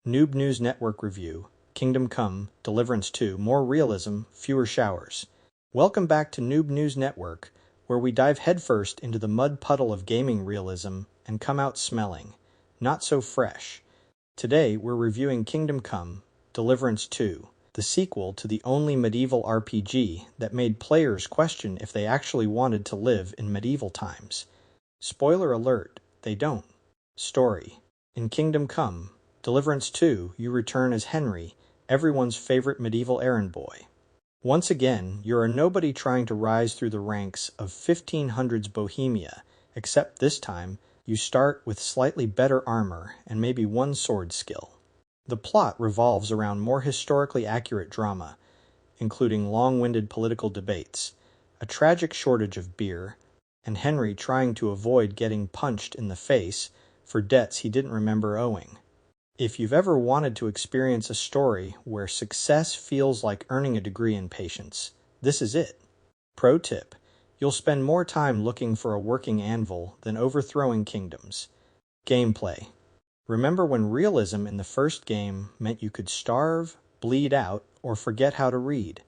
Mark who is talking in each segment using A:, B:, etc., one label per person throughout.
A: Noob News Network Review, Kingdom Come, Deliverance II, More Realism, Fewer Showers. Welcome back to Noob News Network, where we dive headfirst into the mud puddle of gaming realism and come out smelling not so fresh. Today, we're reviewing Kingdom Come, Deliverance II, the sequel to the only medieval RPG that made players question if they actually wanted to live in medieval times. Spoiler alert, they don't. Story. In Kingdom Come, Deliverance II, you return as Henry, everyone's favorite medieval errand boy. Once again, you're a nobody trying to rise through the ranks of 1500s Bohemia, except this time, you start with slightly better armor and maybe one sword skill. The plot revolves around more historically accurate drama, including long-winded political debates, a tragic shortage of beer, and Henry trying to avoid getting punched in the face for debts he didn't remember owing. If you've ever wanted to experience a story where success feels like earning a degree in patience, this is it. Pro tip: you'll spend more time looking for a working anvil than overthrowing kingdoms. Gameplay. Remember when realism in the first game meant you could starve, bleed out, or forget how to read?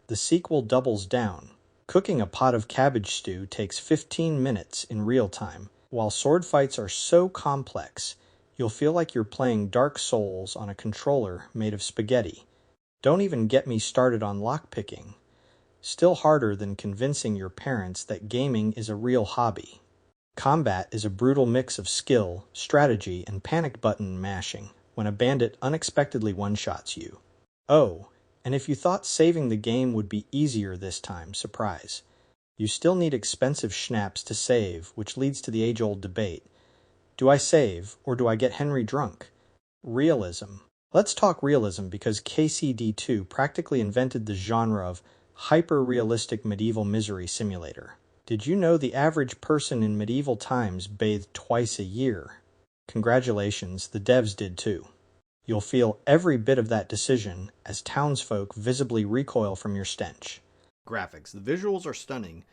A: The sequel doubles down. Cooking a pot of cabbage stew takes 15 minutes in real time, while sword fights are so complex, you'll feel like you're playing Dark Souls on a controller made of spaghetti. Don't even get me started on lockpicking. Still harder than convincing your parents that gaming is a real hobby. Combat is a brutal mix of skill, strategy, and panic button mashing when a bandit unexpectedly one-shots you. Oh, and if you thought saving the game would be easier this time, surprise. You still need expensive schnapps to save, which leads to the age-old debate. Do I save, or do I get Henry drunk? Realism. Let's talk realism because KCD2 practically invented the genre of hyper-realistic medieval misery simulator. Did you know the average person in medieval times bathed twice a year? Congratulations, the devs did too. You'll feel every bit of that decision as townsfolk visibly recoil from your stench.
B: Graphics. The visuals are stunning,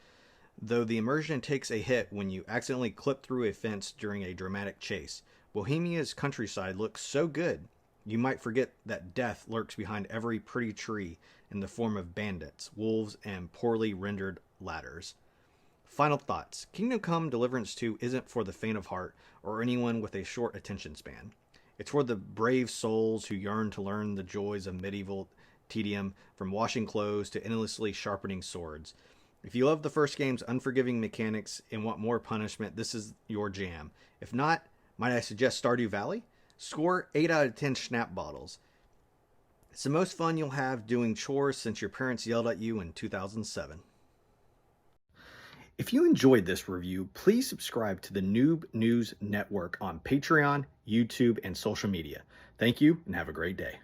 B: though the immersion takes a hit when you accidentally clip through a fence during a dramatic chase. Bohemia's countryside looks so good, you might forget that death lurks behind every pretty tree in the form of bandits, wolves, and poorly rendered ladders. Final thoughts. Kingdom Come Deliverance II isn't for the faint of heart or anyone with a short attention span. It's for the brave souls who yearn to learn the joys of medieval tedium, from washing clothes to endlessly sharpening swords. If you love the first game's unforgiving mechanics and want more punishment, this is your jam. If not, might I suggest Stardew Valley? Score 8 out of 10 Schnapp bottles. It's the most fun you'll have doing chores since your parents yelled at you in 2007. If you enjoyed this review, please subscribe to the Noob News Network on Patreon, YouTube, and social media. Thank you, and have a great day.